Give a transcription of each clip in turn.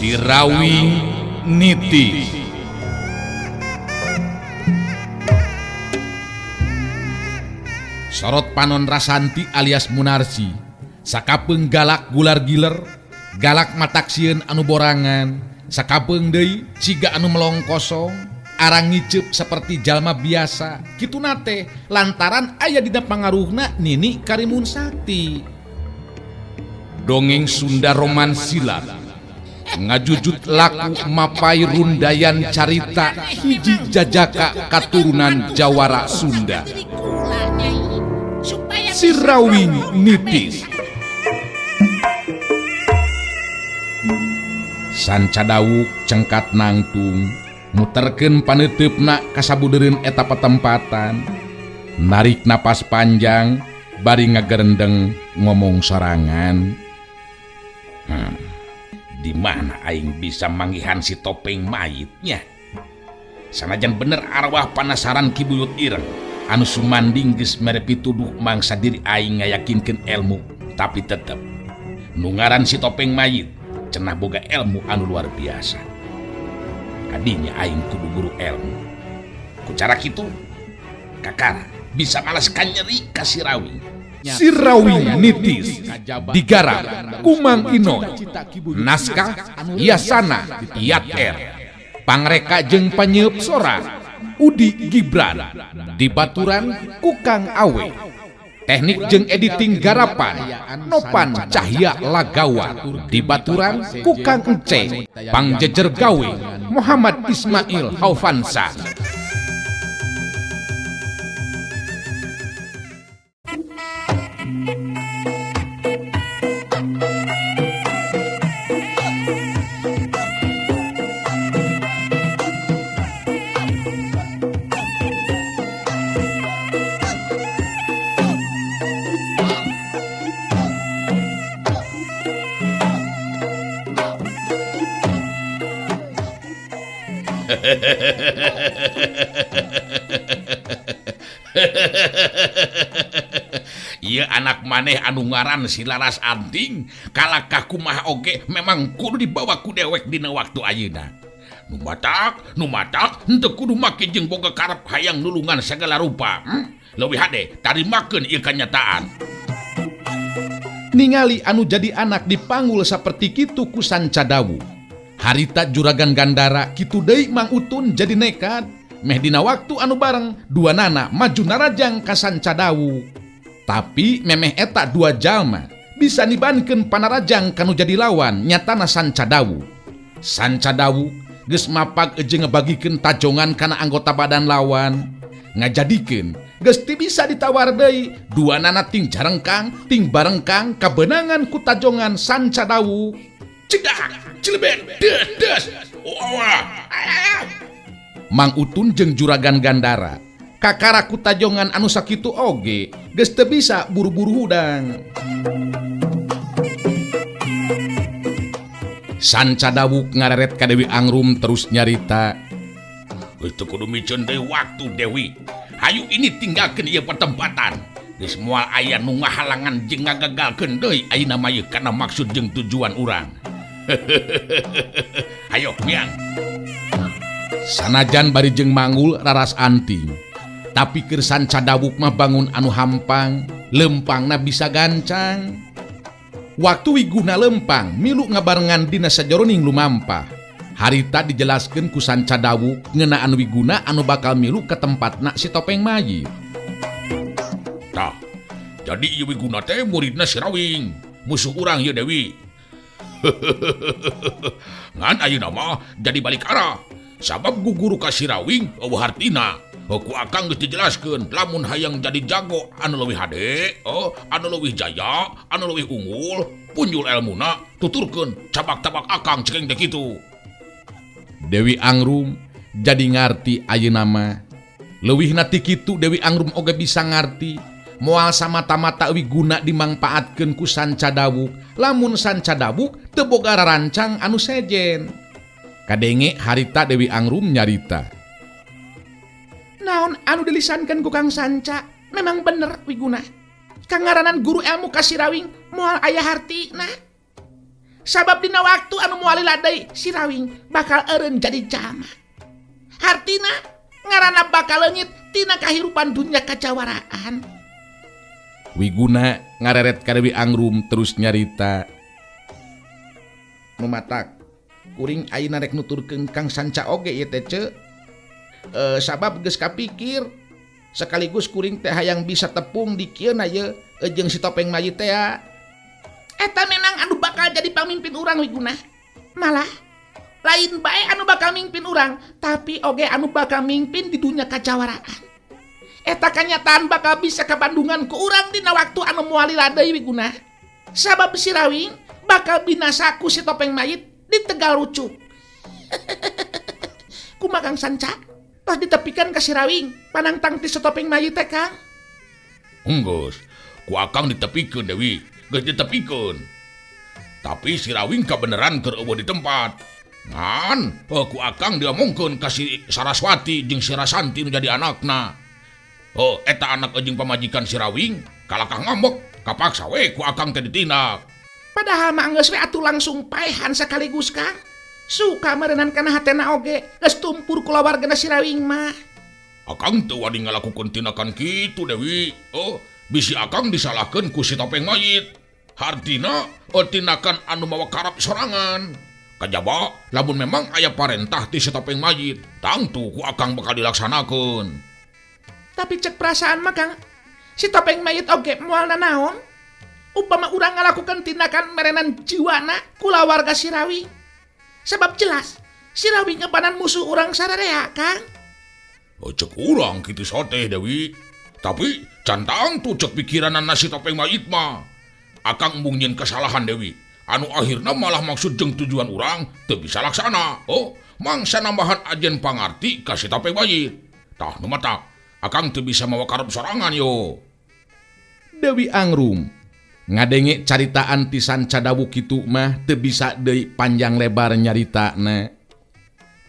Sirawing Nitis. Sorot Panon Rasanti alias Munarsi, sakapeung galak gular giler, galak mataksieun anu borangan, sakapeung deui ciga anu melong kosong, arang ngiceup seperti jalma biasa, kitu nate lantaran aya dina pangaruhna Nini Karimun Sakti. Dongeng Sunda Romansilat ngajujut laku mapai rundayan carita hiji jajaka katurunan Jawara Sunda. Sirawing Nitis. Sanca dawuk cengkat nangtung muterkeun paneuteup-na kasabudeureun eta patempatan, narik napas panjang bari ngagerendeng ngomong sorangan. Di mana aing bisa manggihan si topeng mayitnya? Sanajan bener arwah panasaran kibuyut ireng anu sumanding geus mere pituduh mangsa diri aing ngayakinkeun ilmu, tapi tetep nu ngaran si topeng mayit cenah boga ilmu anu luar biasa. Kadinya aing kudu guru ilmu. Ku cara kitu kakara bisa malaskan nyeri ka Sirawing. Sirawing Nitis digarap Kumang Inoy, naskah Yasana Yat R, pangreka jeung panyeup sora Udi Gibran, dibaturan Kukang Awe, teknik jeung editing garapan Nopan Cahya Lagawa, dibaturan Kukang Ence, pangjejer gawe Muhammad Ismail Haufansa. Ieu anak maneh anu ngaran si Laras Anting kalakah kumaha oge memang kudu dibawa ku dewek dina waktu ayeuna. Nu matak henteu kudu make jeung boga karep hayang nulungan sagala rupa. Leuwih hade tarimakeun ieu kanyataan. Ningali anu jadi anak dipanggul saperti kitu ku Sanca Dawu. Harita juragan Gandara kitu deui Mang Utun jadi nekat meh dina waktu anu bareng dua nana maju narajang ka Sanca Dawu. Tapi memeh eta dua jalma bisa nibankeun panarajang kanu jadi lawan nyatana Sanca Dawu. Sanca Dawu geus mapag jeung ngebagikeun tajongan kana anggota badan lawan, ngajadikeun geus ti bisa ditawar deui dua nana ting jarengkang ting barengkang kabenangan ku tajongan Sanca Dawu. Cedak cilebet des Mang Utun jeung juragan Gandara kakara ku tajongan anu sakitu oge geus teu bisa buru-buru hudang. Sanca Dawu ngareret ka Dewi Angrum terus nyarita. Itu kudu miceun deui waktu Dewi. Hayu ini tinggalkeun ieu pertempatan. Geus moal aya nu ngahalangan jeung ngagagalkeun deui ayeuna mah ieu kana maksud jeung tujuan urang. Hayo miang. Sanajan bari jeung manggul Laras Anting, tapi keur Sanca Dawuk mah bangun anu hampang, lempangna bisa gancang. Waktu wiguna lempang milu ngabarengan dina sajeroning lumampah. Harita dijelaskeun ku Sanca Dawuk ngeunaan wiguna anu bakal milu ke tempatna si topeng mayit. Tah, jadi ieu wiguna teh muridna Sirawing, musuh urang ieu Dewi. Ngan ayeuna mah jadi balik arah. Sabab guguru ka Sirawing eueuh hartina. Ku akang geus dijelaskeun lamun hayang jadi jago anu leuwih hade, anu leuwih jaya, anu leuwih unggul, punjul elmuna tuturkeun cabak-cabak akang cekeng teh kitu. Dewi Angrum jadi ngarti ayeuna mah. Leuwihna ti kitu Dewi Angrum oge bisa ngarti moal samata-mata wiguna dimangpaatkeun ku Sanca Dawuk lamun Sanca Dawuk teu boga rarancang anu sejen. Kadenge harita Dewi Angrum nyarita. Naon anu dilisankeun ku Kang Sanca memang bener wiguna. Kangaranan guru ilmu ka Sirawing moal aya hartina. Sabab dina waktu anu moal ladai si Rawing bakal eureun jadi jalma. Hartina ngaranna bakal leungit tina kahirupan dunya kajawaraan. Wiguna ngareret ka Dewi Angrum terus nyarita. Nu matak kuring ayeuna rek nuturkeun Kang Sanca oge ieu teh ce. Sabab geus kapikir sekaligus kuring teh hayang bisa tepung di kieu na ye jeung si Topeng Mayit teh. Eta memang anu bakal jadi pamimpin urang Wiguna. Malah lain bae anu bakal mimpin urang, tapi oge anu bakal mimpin di dunya kajawaraan. Eta kanyataan bakal bisa kabandungan ku urang dina waktu anu moal ladai Wiguna. Sabab si Rawing bakal binasa ku si Topeng Mayit di Tegal Rucuk. Kumaha Kang Sanca? Tos ditepikan ka si Rawing panangtang ti si Topeng Mayit teh Kang? Enggeus, ku akang ditepikeun Dewi, geus ditepikeun. Tapi si Rawing kabeneran keur eueuh di tempat. Ngan, ku akang diomongkeun ka si Saraswati jeung si Rasanti nu jadi anakna. Eta anak jeung pamajikan si Rawing kalakah ngambek, kapaksa we ku akang teh ditindak. Padahal mah geus we atuh langsung paehan sakaligus Kang. Suka meureunan kana hatena oge geus tumpur kulawargana si Rawing mah. Akang teu wani ngalakukeun tindakan kitu Dewi. Bisi akang disalahkeun ku si Topeng Mayit. Hartina tindakan anu mawa karap sorangan. Kajaba lamun memang aya parentah ti si Topeng Mayit, tangtu ku akang bakal dilaksanakeun. Tapi cek perasaan mah Kang, si Topeng Mayit oge moal nanaon? Upama urang ngalakukeun tindakan merenan jiwana kulawarga si Rawing. Sebab jelas si Rawing ngepanan musuh urang sadarea Kang. Cek urang kitu soteh Dewi. Tapi cantang tuh cek pikiranana si Topeng Mayit mah. Akang mung nyieun kesalahan Dewi. Anu akhirna malah maksud jeung tujuan urang teu bisa laksana. Mangsa nambahan ajen pangarti ka si Topeng Mayit. Tah nu matak akang teu bisa mawa karep sorangan yo. Dewi Angrum ngadenge caritaan ti Sanca Dawuh kitu mah teu bisa deui panjang lebar nyaritana.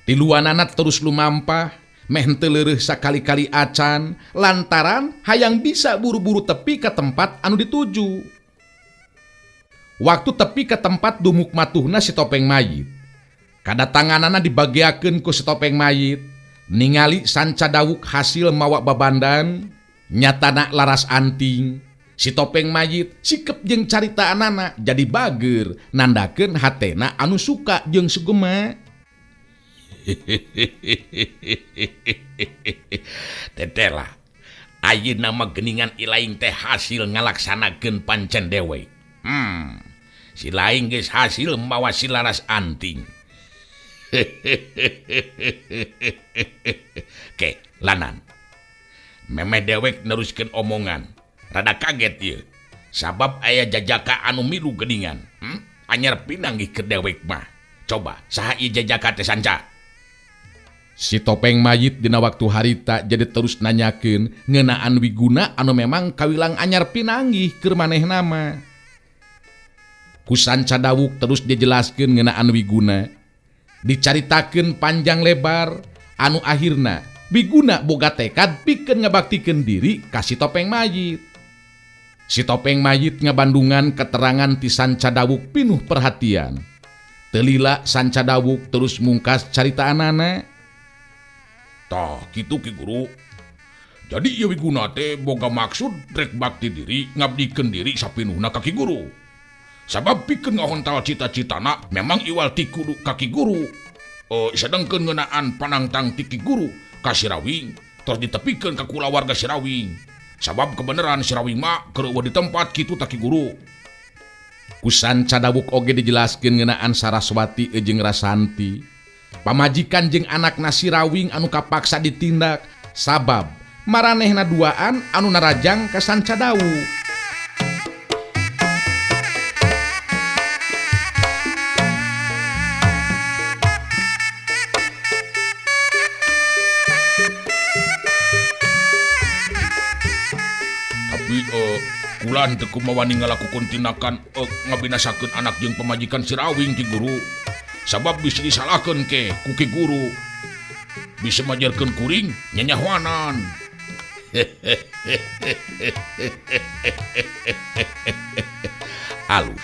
Tiluanana terus lumampah, meh henteu leureuh sakali-kali acan lantaran hayang bisa buru-buru tepi ke tempat anu dituju. Waktu tepi ke tempat dumuk matuhna si Topeng Mayit, kadatanganana dibagiakeun ku si Topeng Mayit. Ningali Sanca Dawuh hasil mawa babandan, nyatana laras anting. Si Topeng Mayit sikep jeung caritaanana jadi bager, nandakeun hatena anu suka jeung sugema. Tetela, ayeuna mah geuningan ilaing teh hasil ngalaksanakeun pancen dewe. Si laing geus hasil mawa si laras anting. Ke, Lanan. Memeh dewek neruskeun omongan. Rada kaget ieu. Sabab aya jajaka anu milu geuningan. Anyar pinanggih ke dewek mah. Coba, saha ieu jajaka teh Sanca? Si Topeng Mayit dina waktu harita jadi terus nanyakeun ngeunaan Wiguna anu memang kawilang anyar pinanggih keur manehna mah. Ku Sanca Dawuh terus dijelaskeun ngeunaan Wiguna. Dicaritakeun panjang lebar, anu akhirna Wiguna boga tekad pikeun ngabaktikeun diri ka si Topeng Mayit. Si Topeng Mayit ngabandungan keterangan ti Sanca Dawuh pinuh perhatian. Teu lila Sanca Dawuh terus mungkas caritaanana. Tah kitu Ki Guru. Jadi ieu Wiguna teh boga maksud rek bakti diri ngabdikeun diri sapinuhna ka Ki Guru. Sabab pikeun ngahontal cita-citana memang iwal ti kudu ka Ki Guru. Sedengkeun ngeunaan panangtang ti Ki Guru ka si Rawing terus ditepikeun ka kulawarga si Rawing. Sabab kebeneran si Rawing mah keur eueuh di tempat kitu ta Ki Guru. Ku Sanca Dawuh oge dijelaskeun ngeunaan Saraswati jeung Rasanti, pamajikan jeung anakna si Rawing anu kapaksa ditindak sabab maranehna duaan anu narajang ka Sanca Dawuh. Kulan teu kumaha ngalakukeun tindakan ngabinasakeun anak jeung pamajikan si Rawing Ki Guru. Sabab bisa disalahkeun ke ku Ki Guru. Bisa majarkeun kuring nyanyahwanan. Alus.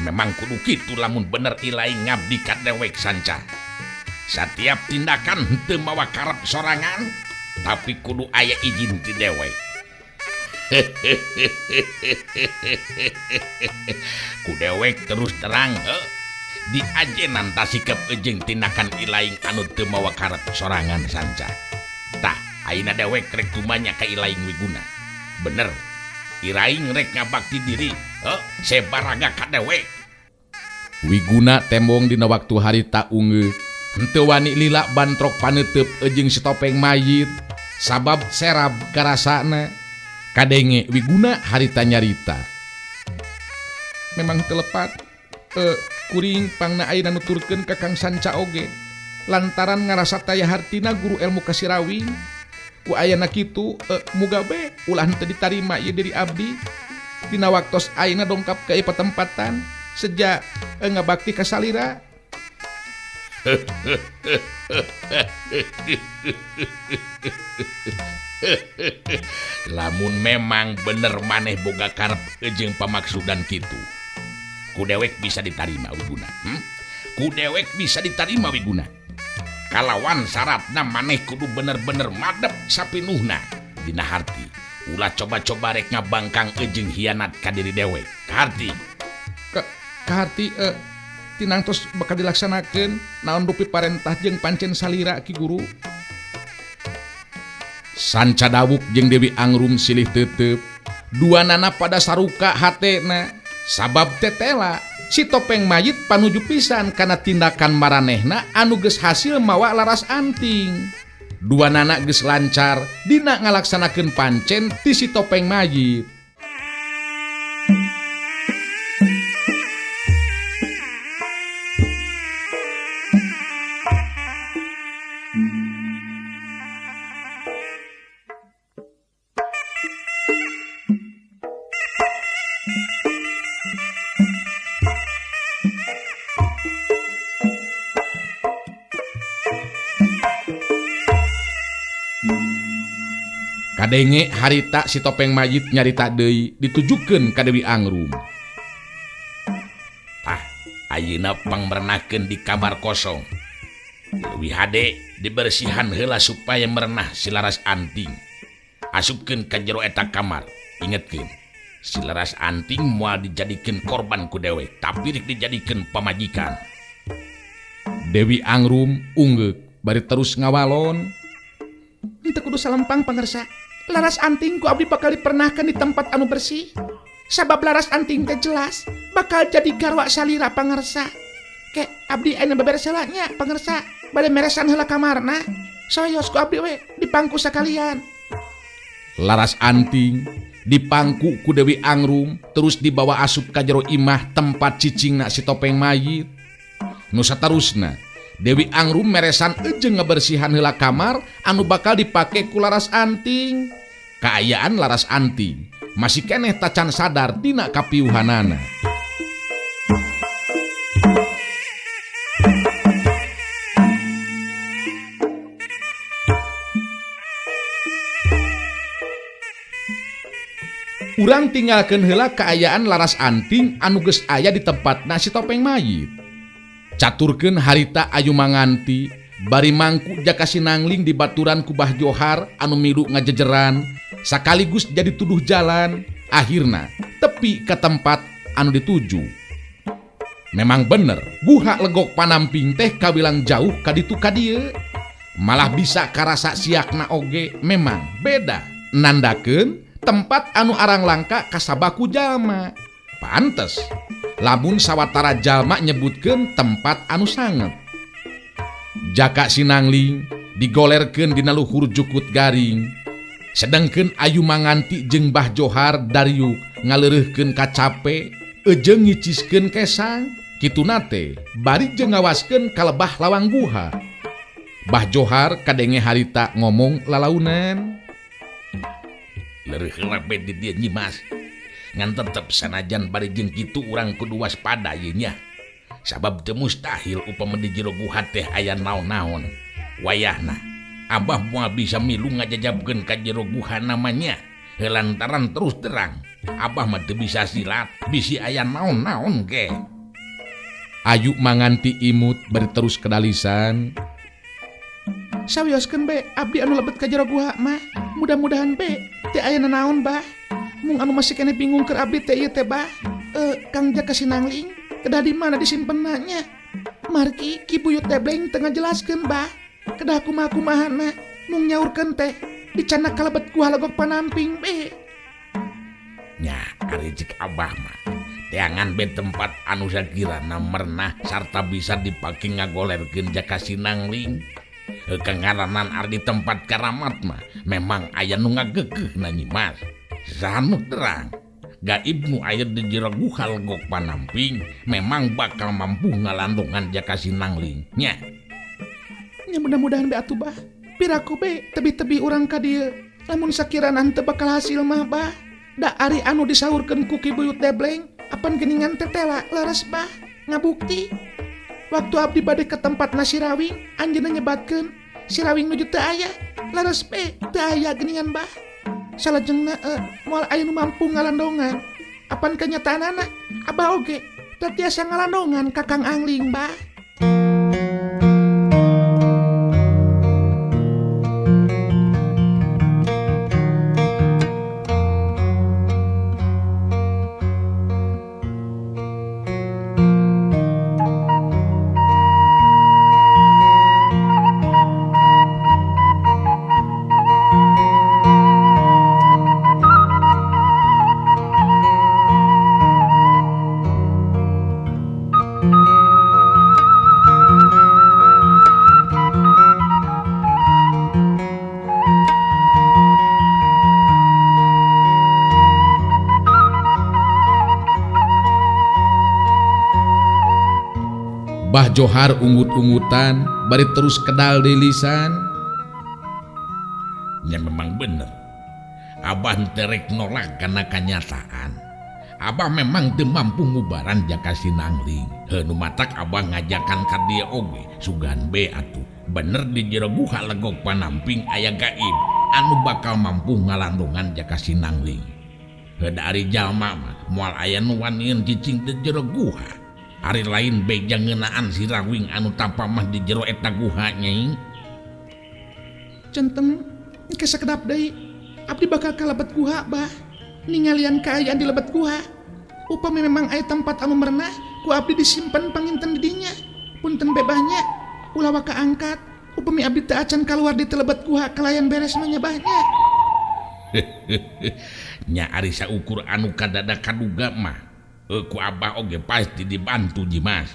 Memang kudu kitu lamun bener ilai ngabdi ka dewek sanca. Setiap tindakan henteu mawa karep sorangan, tapi kudu aya izin ti dewek. Ku dewek terus terang di ajenan tasikep ejeng tindakan ilaing anu teu mawa karep sorangan sanca. Tah ayeuna dewek rek tumanya ka ilaing Wiguna. Bener, iraing rek ngabakti diri sebaraga ka dewek. Wiguna tembong dina waktu harita ungeuk henteu wani lila bantrok paneuteup ejeng si Topeng Mayit sabab serab karasana. Kadenge Wiguna harita nyarita. Memang telepat kuring pangna ayeuna nuturkeun ka Kang Sanca oge lantaran ngarasa taya hartina guru ilmu kasirawi. Ku ayeuna kitu muga be ulah henteu ditarima ieu diri abdi dina waktos ayeuna dongkap ka ieu patempatan sejak ngabakti ka salira. Lamun memang bener maneh boga karep ejeng pamaksudan kitu, ku dewek bisa ditarima Wiguna. Ku dewek bisa ditarima Wiguna. Kalawan syaratna maneh kudu bener-bener madep sapinuhna dina harti. Ulah coba-coba rek ngabangkang ejeng hianat ka diri dewek. Kaharti. Kaharti tinang tos bakal dilaksanakeun naon rupi parentah jeung pancen salira ki guru. Sanca dawuk jeung Dewi Angrum silih teuteup. Duanana pada saruka hatena sabab tetela si Topeng Mayit panuju pisan kana tindakan maranehna anu geus hasil mawa laras anting. Duanana geus lancar dina ngalaksanakeun pancen ti si Topeng Mayit. Kadenge harita si Topeng Mayit nyarita deui ditujukeun ka Dewi Angrum. Tah ayeuna pangmerenakeun di kamar kosong. Leuwih hade dibersihan heula supaya merenah si laras anting. Asupkeun ka jero eta kamar. Ingetkeun, si laras anting moal dijadikeun korban ku dewek, tapi rek dijadikeun pamajikan. Dewi Angrum ungeuk bari terus ngawalon. Henteu kudu salempang pangarsa. Laras anting ku abdi bakal dipernahkan di tempat anu bersih. Sabab laras anting teh jelas bakal jadi garwa salira pangarsa. Ke abdi ayeuna beberes heula nya pangarsa. Bade meresan heula kamarna. Soyos ku abdi we dipangku sakalian. Laras anting dipangku ku Dewi Angrum terus dibawa asup ka jero imah tempat cicingna si Topeng Mayit. Nu saterusna Dewi Angrum meresan ejeng ngebersihan heula kamar anu bakal dipake ku laras anting. Kaayaan laras anting masih keneh tacan sadar dina kapiuhanana. Urang tinggalkeun heula kaayaan laras anting anu geus aya di tempatna si Topeng Mayit. Caturkeun harita ayu manganti bari mangku jaka sinangling di baturan ku Bah Johar anu milu ngajejeran sakaligus jadi tuduh jalan. Akhirna tepi ke tempat anu dituju. Memang bener guha legok panamping teh kawilang jauh kaditu ka dieu. Malah bisa karasa siakna oge memang beda nandakeun tempat anu arang langka kasabaku jalma. Pantes lamun sawatara jalma nyebutkeun tempat anu sanget. Jaka sinangling digolerkeun dina luhur jukut garing. Sedengkeun ayu manganti jeung Bah Johar dariuk ngaleureuhkeun ka cape ejeng ngiciskeun kesang. Kituna teh bari jeung ngawaskeun ka lebah lawang guha. Bah Johar kadenge harita ngomong lalaunan. Leureuk heula be di dieu Nyi Mas. Ngan tetep sanajan bari jeung kitu urang kudu waspada ieu nya. Sabab teu mustahil upama di jero guha teh aya naon-naon. Wayahna Abah moal bisa milu ngajajabkeun ka jero guha namanya. Lantaran terus terang Abah mah teu bisa silat, bisi aya naon-naon ge. Ayu manganti imut bari terus kedalisan. Sawioskeun be, abdi anu lebet ka jero guha mah. Mudah-mudahan be teu aya nanaon bah. Mung anu masih kene bingung keur abdi teh ieu teh bah. Kang Jaka Sinangling, kedah di mana disimpenna nya? Margi Ki Buyut Debleng teu ngajelaskeun bah. Kedah kumaha-kumahana mung nyaurkeun teh dicana kalebet guha legok panamping be. Nya ari cik abah mah teangan be tempat anu sakirana mernah sarta bisa dipake ngagolerkeun Jaka Sinangling. Kengaranan ari tempat karamat mah memang aya nu ngageugeuhna Nyimas. Sanu terang gaib nu aya di jero guha legok panamping memang bakal mampu ngalandungan Jaka Sinangling nya. Nya mudah-mudahan be atuh bah. Piraku be tebi-tebi urang ka dieu. Lamun sakirana teu bakal hasil mah bah. Da ari anu disaurkeun ku Ki Buyut Debleng apan geuningan tetela leres bah. Ngabukti waktu abdi bade ke tempat Sirawing anjeunna nyebatkeun Sirawing nuju teu aya. Leres be teu aya geuningan bah. Salajengna moal aya nu mampu ngalandongan. Apan kenyataanana abah oge teu tiasa ngalandongan ka Kang Angling bah. Bah Johar ungut-ungutan bari terus kedal deui lisan. Nya memang bener abah teu rek nolak kana kanyataan. Abah memang teu mampu ngubaran Jaka Sinangling. Nu matak abah ngajakan ka dieu oge sugan be atuh bener di jero guha legok panamping aya gaib anu bakal mampu ngalandungan Jaka Sinangling. Dari jalma mah moal aya nu wanian cicing di jero guha. Ari lain beja ngeunaan Sirawing anu tampa mah di jero eta guha nyai. Centeng engke sakedap deui abdi bakal kalebet guha bah. Ningalian kaayaan di lebet guha. Upami memang aya tempat anu merenah ku abdi disimpen panginten di dinya. Punten bebahnya ulah waka angkat. Upami abdi teu acan kaluar di telebet guha kalayan beres mah nyabahnya. Nya ari saukur anu kadada kaduga mah ku abah oge pasti dibantu Nyimas.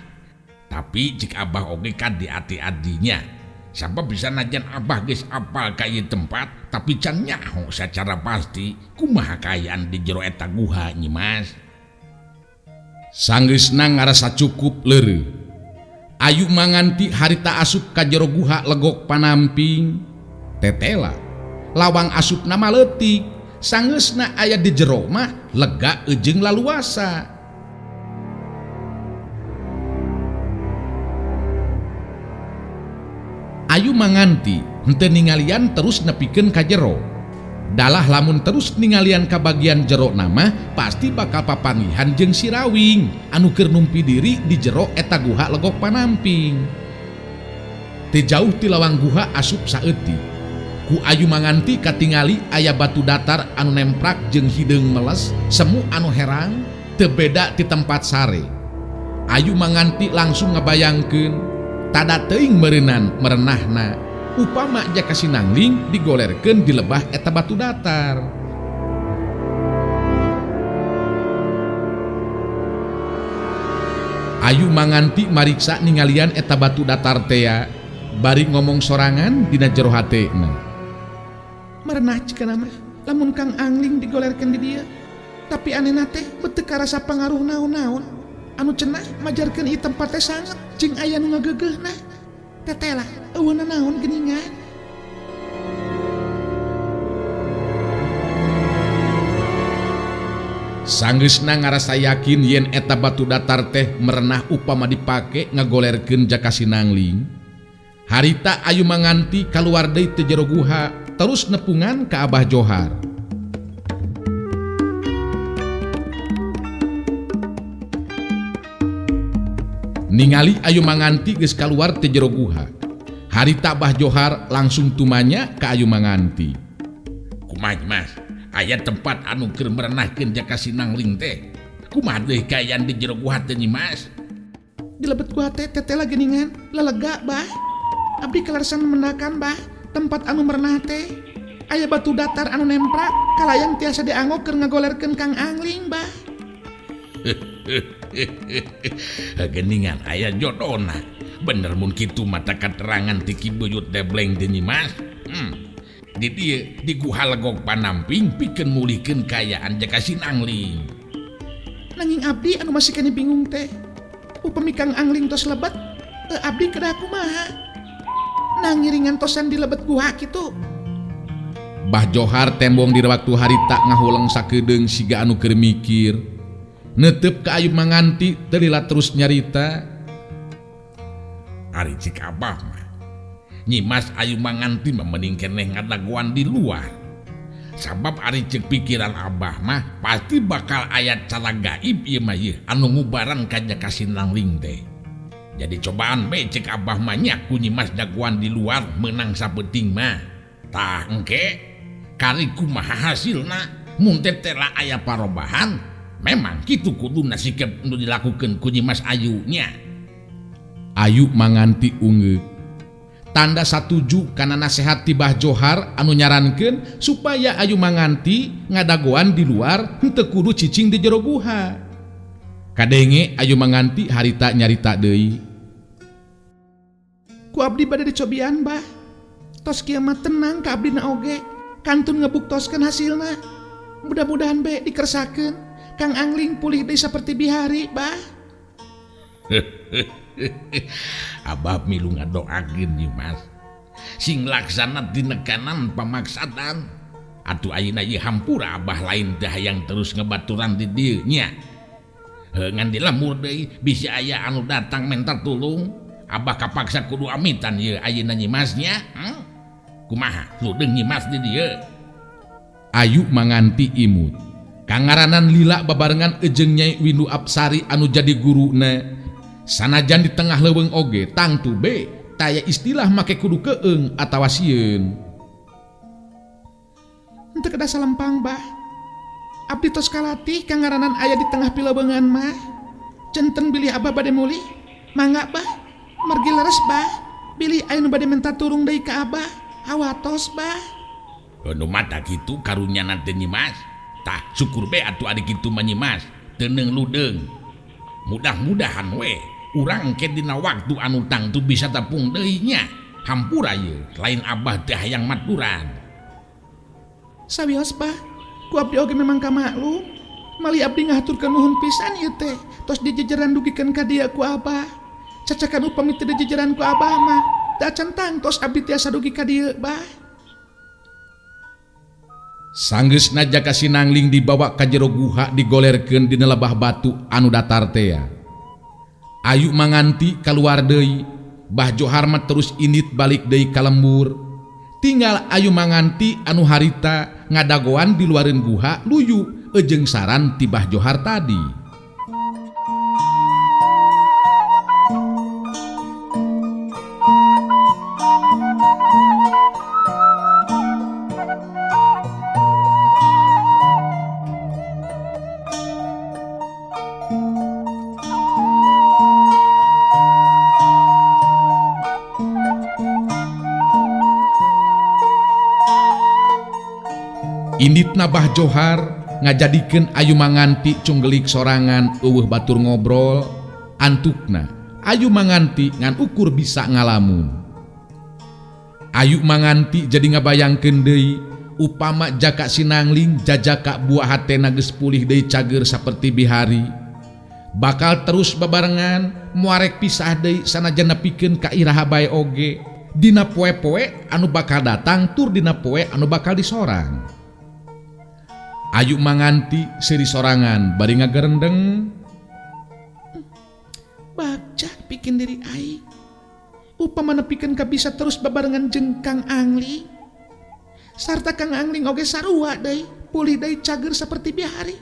Tapi jika abah oge kan di ati-adinya sabab bisa najan abah geus apal ka ieu tempat tapi can nyaho secara pasti kumaha kaayaan di jero eta guha Nyimas. Sanggeusna ngarasa cukup leureuh. Ayu manganti harita asup ka jero guha legok panamping tetela lawang asupna mah leutik. Sanggeusna aya di jero mah lega jeung laluasa. Ayu manganti henteu ningalian terus nepikeun ka jero. Dalah lamun terus ningalian ka bagian jero nama pasti bakal papanggihan jeung Sirawing anu keur numpi diri di jero eta guha legok panamping. Teu jauh ti lawang guha asup saeutik. Ku Ayu manganti katingali aya batu datar anu nemprak jeung hideung meles semu anu herang teu beda ti tempat sare. Ayu manganti langsung ngabayangkeun tada teuing meureunan merenahna upama Jaka Sinangling digolerkeun di lebah eta batu datar. Ayu manganti mariksa ningalian eta batu datar tea bari ngomong sorangan dina jero hatena. Merenah cikeuna mah lamun Kang Angling digolerkeun di dieu. Tapi anehna teh beuteuk karasa pangaruh naon-naon. Anu cenah majarkeun ieu tempat teh sanget jeung aya nu ngageugeuhna. Tetela eueuna naon geuningan. Sanggeusna ngarasa yakin yen eta batu datar teh merenah upama dipake ngagolerkeun Jaka Sinangling. Harita Ayu manganti kaluar deui teu jero guha terus nepungan ka Abah Johar. Ningali Ayu Manganti geus kaluar ti jero guha. Harita Bah Johar langsung tumanya ka Ayu Manganti. Kumaha Mas? Aya tempat anu keur merenahkeun jaka Sinangling teh. Kumaha deui kaayaan di jero guha teh Mas? Di lebet gua teh tetela geuningan lelega bah. Abdi kelarsan mendakan bah tempat anu merenah teh. Aya batu datar anu nemprak kalayang tiasa dianggo keur ngagolerkeun Kang Angling bah. Geuningan aya jodona. Bener mun kitu mata katerangan ti Ki Buyut debleng deui Mas. Di dieu di guha legok panamping pikeun mulihkeun kaayaan jaka Sinangling. Nanging abdi anu masih kene bingung teh. Upami Kang Angling tos lebet, abdi kedah kumaha? Nangiringan tosan di lebet guha kitu. Bah Johar tembong di waktu harita ngahuleng sakedeung siga anu keur mikir. Neuteup ka Ayu Manganti teu lila terus nyarita. Ari cik Abah mah Nyi Mas Ayu Manganti mending keneh ngadaguan di luar. Sabab ari cek pikiran Abah mah pasti bakal ayat cara gaib ieu mah ieu anu ngubaran ka jaka Sinangling teh. Jadi cobaan be cek Abah mah nya ku Nyi Mas daguan di luar menang sapeuting mah. Tah engke kari kumaha hasilna mun teh tela aya parobahan memang kitu kuduna sikep nu dilakukeun ku Nyi Mas Ayu nya. Ayu Manganti ungeuk. Tanda satuju kana nasehat ti Bah Johar anu nyarankeun supaya Ayu Manganti ngadagoan di luar henteu kudu cicing di jero guha. Kadenge Ayu Manganti harita nyarita deui. Ku abdi bade dicobian bah. Tos kieu mah tenang ka abdina oge. Kantun ngebuktoskeun hasilna. Mudah-mudahan be dikersakeun Kang Angling pulih deui saperti bihari bah. Abah milu ngadoakeun Nyi Mas. Sing laksana dinekanan pamaksadan. Atuh ayeuna ieu hampura Abah lain teh hayang terus ngebaturan di dieu nya. Ngan dilamur deui bisi aya anu datang minta tulung. Abah kapaksa kudu amitan ieu ayeuna Nyi Mas nya. Kumaha? Ludeung Nyi Mas di dieu. Ayu Manganti imut. Kangaranan lila babarengan ejeng Nyai Windu Apsari anu jadi guruna. Sanajan di tengah leuweung oge tangtu be taya istilah make kudu keung atawa sieun. Henteu kedah salempang bah. Abdi tos kalatih kangaranan aya di tengah pileuweungan mah. Centen bilih Abah bade mulih. Mangga bah. Margi leres bah. Bilih aya nu bade minta turung deui ka Abah. Awatos bah. Nu mata kitu karunyana teh Nyi Mas. Tah syukur be atuh ari kitu mah Nyi Mas. Teu neung ludeung. Mudah-mudahan we urang ke dina waktu anu tangtu bisa tepung deui nya. Hampura ieu lain Abah teh hayang maturan. Sawios bah. Ku abdi oge memang kamaklum. Mali abdi ngahaturkeun nuhun pisan ieu teh. Tos dijejeran dugikeun ka dieu ku Abah. Cacakan upami teu dijejeran ku Abah mah. Da centang tos abdi tiasa dugi ka dieu bah. Sanggeusna jaka Sinangling dibawa ka jero guha digolerkeun dina lebah batu anu datar teh. Ayu Manganti kaluar deui. Bah Johar mah terus indit balik deui ka lembur. Tinggal Ayu Manganti anu harita ngadagoan di luareun guha luyu ejeng saran ti Bah Johar tadi. Inditna Bah Johar ngajadikeun Ayu Manganti cunggelik sorangan eueuh batur ngobrol. Antukna Ayu Manganti ngan ukur bisa ngalamun. Ayu Manganti jadi ngabayangkeun deui upama jaka Sinangling jajaka buah hatena geus pulih deui cager saperti bihari. Bakal terus babarengan muarek pisah deui sanajan nepikeun ka iraha bae oge. Dina poe-poe anu bakal datang tur dina poe anu bakal disorang. Ayu Manganti seri sorangan bari ngagerendeng. Bacak bikin diri aing. Upama nepikeun ka bisa terus babarengan jeung Kang Angling. Sarta Kang Angling oge sarua deui, pulih deui cager saperti bihari.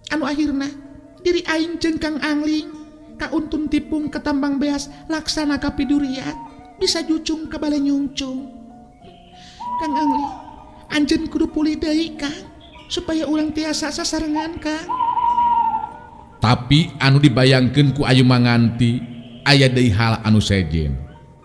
Anu akhirna diri aing jeung Kang Angling kauntun tipung ketambang beas laksana kapiduriat bisa jucung ke balai nyungcung. Kang Angli, anjeun kudu pulih deui Kang supaya urang tiasa sasarengan Kang. Tapi anu dibayangkeun ku Ayu Manganti aya deui hal anu sejen.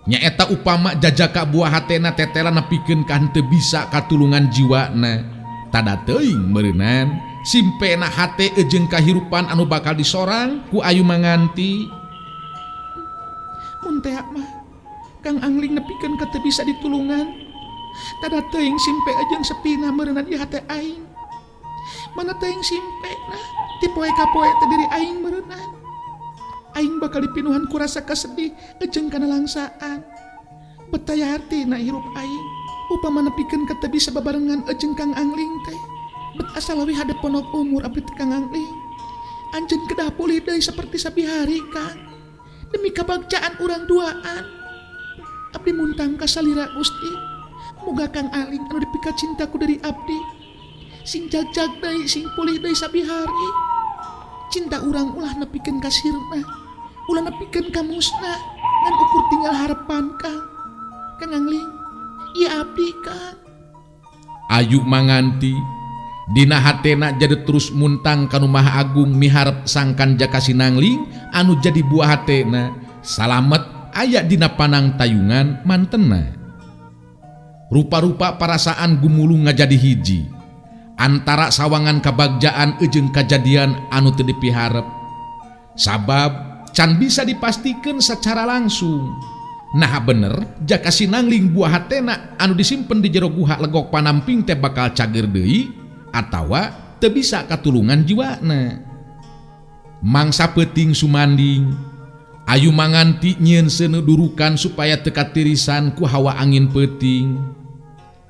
Nyaeta upama jajaka buah hatena tetela nepikeun ka henteu bisa katulungan jiwana, tada teuing meureunan simpena hate jeung kahirupan anu bakal disorang ku Ayu Manganti. Mun teh mah Kang Angling nepikeun ka teu bisa ditulungan, tada teuing simpe jeung sepina meureunan di hate aing. Mana teuing simpena ti poe ka poe teh diri aing meureunan. Aing bakal dipinuhan ku rasa kasedih jeung kana langsaan. Betaya hartina hirup aing upama nepikeun ka teu bisa babarengan jeung Kang Angling teh. Bet asa leuwih hadap ponok umur abdi teh Kang Angling. Anjeun kedah pulih deui saperti sabihari Kang. Demi kabagjaan urang duaan. Abdi muntang ka salira Gusti. Muga Kang Angling anu dipika cintaku dari abdi sing jag-jag deui sing pulih deui sabihari. Cinta urang ulah nepikeun ka sirna, ulah nepikeun ka musna, ngan ukur tinggal harapan Kang. Kang Angling, ieu abdi Kang. Ayu Manganti dina hatena jadi terus muntang kanu Maha Agung miharep sangkan Jaka Sinangling anu jadi buah hatena salamet aya dina panang tayungan mantena. Rupa-rupa perasaan gumulung ngajadi hiji antara sawangan kabagjaan jeung kajadian anu teu dipiharep. Sabab can bisa dipastikeun secara langsung. Nah bener Jaka Sinangling buah hatena anu disimpen di jero guha legok panamping teh bakal cager deui atawa teu bisa katulungan jiwana. Mangsa peuting sumanding Ayu Manganti nyieun seuneu durukan supaya teu katirisan ku hawa angin peuting.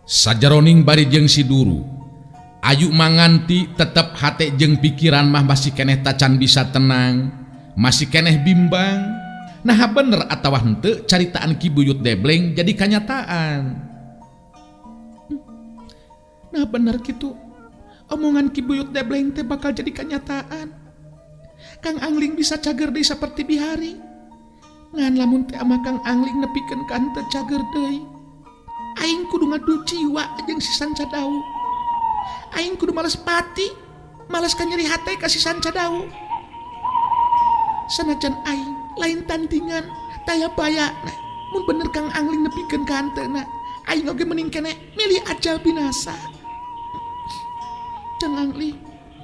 Sajeroning bari jeung si duru Ayu Manganti tetep hate jeung pikiran mah masih keneh tacan bisa tenang, masih keneh bimbang. Nah bener atawa henteu caritaan Ki Buyut Debleng jadi kanyataan. Nah bener gitu, omongan Ki Buyut Debleng teh bakal jadi kenyataan. Kang Angling bisa cager deui saperti bihari. Ngan lamun teh ama Kang Angling nepikeun ka henteu cager deui, aing kudu ngadu jiwa jeung si Sancadawu. Aing kudu males pati, males ka nyeri hate ka si Sancadawu. Sanajan aing lain tandingan taya bayana, mun bener Kang Angling nepikeun ka hanteuna, aing oge mending keneh milih ajal binasa. Kang Angling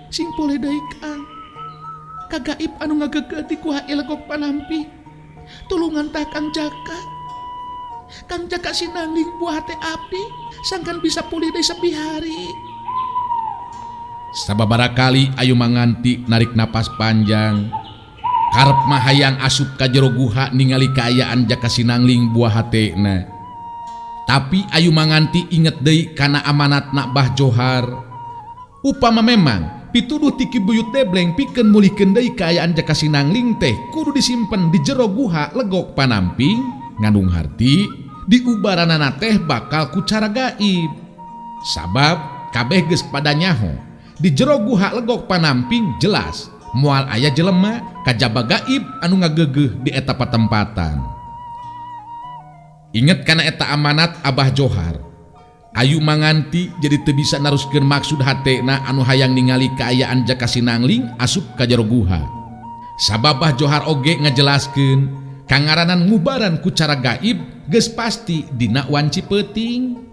sing pole deui Kang, kagaib anu ngagegeh di kuha ilegok panampi, tulungan tah Kang Jaka. Kang Jaka Sinangling buah hate abdi sangkan bisa pulih deui sabihari. Sababaraha kali Ayu Manganti narik napas panjang, karep mah hayang asup ka jero guha ningali kaayaan Jaka Sinangling buah hatena. Tapi Ayu Manganti inget deui kana amanatna Bah Johar. Upama memang pituduh ti Ki Buyut Debleng pikeun mulihkeun deui kaayaan Jaka Sinangling teh kudu disimpen di jero guha legok panamping, ngandung harti diubaranana teh bakal ku cara gaib. Sabab kabeh geus pada nyaho di jero guha legok panamping jelas moal aya jelema kajaba gaib anu ngagegeh di eta patempatan. Inget kana eta amanat Abah Johar, Ayu Manganti jadi teu bisa naruskeun maksud hatena anu hayang ningali kaayaan Jaka Sinangling asup ka jero guha. Sabab Abah Johar oge ngajelaskeun kangaranan ngubaran ku cara gaib geus pasti dina wanci peuting.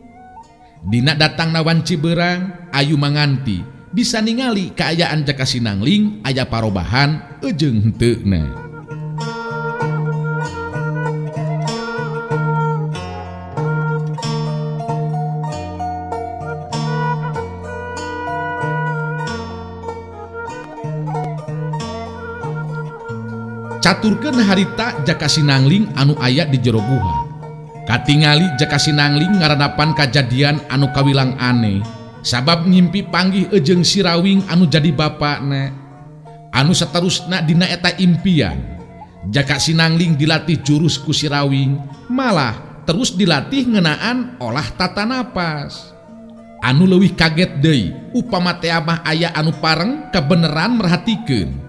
Dina datangna wanci beurang, Ayu Manganti bisa ningali kaayaan Jaka Sinangling aya parobahan jeung henteuna. Caturkeun harita Jaka Sinangling anu aya di jero guha. Katingali Jaka Sinangling ngaradapan kajadian anu kawilang aneh. Sabab ngimpi panggih jeung si Rawing anu jadi bapakna. Anu saterusna dina eta impian, Jaka Sinangling dilatih jurus ku si Rawing, malah terus dilatih ngeunaan olah tata napas. Anu leuwih kaget deui upama teh mah aya anu pareng kebeneran merhatikeun.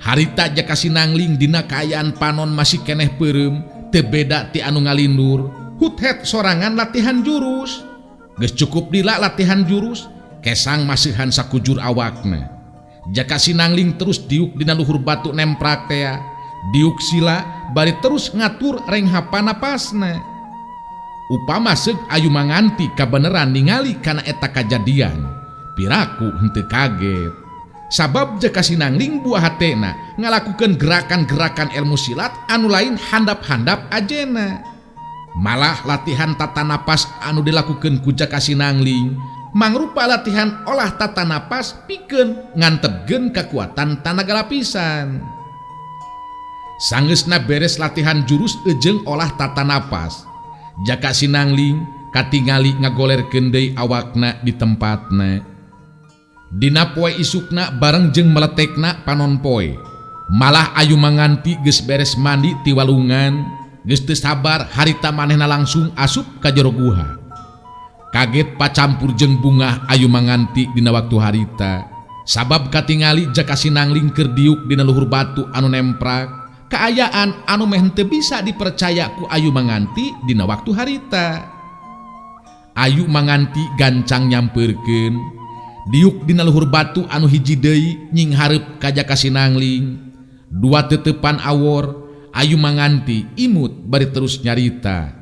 Harita Jaka Sinangling dina kaayaan panon masih keneh peureum teu beda ti anu ngalindur. Huthet sorangan latihan jurus. Geus cukup dila latihan jurus, kesang masihan sakujur awakna. Jaka Sinangling terus diuk dina luhur batu nemprak teh. Diuk sila bari terus ngatur renghapa napasna. Upama seug ayu manganti kabeneran ningali kana eta kajadian, piraku henteu kaget. Sabab Jaka Sinangling buah hatena ngalakukeun gerakan-gerakan ilmu silat anu lain handap-handap ajena. Malah latihan tata napas anu dilakukeun ku Jaka Sinangling mangrupa latihan olah tata napas pikeun ngantepkeun kekuatan tanaga lapisan. Sanggeusna beres latihan jurus jeung olah tata napas, Jaka Sinangling katingali ngagolerkeun deui awakna di tempatna. Dina poe isukna bareng jeung meletekna panon poe, malah ayu manganti geus beres mandi ti walungan, geus teu sabar harita manehna langsung asup ka jero guha. Kaget pacampur jeung bungah ayu manganti dina waktu harita, sabab katingali Jaka Sinangling keur diuk dina luhur batu anu nemprak, kaayaan anu meh teu bisa dipercaya ku ayu manganti dina waktu harita. Ayu manganti gancang nyampeurkeun, diuk dina luhur batu anu hiji deui nying hareup ka Jaka Sinangling. Dua teutepan awor, ayu manganti imut bari terus nyarita.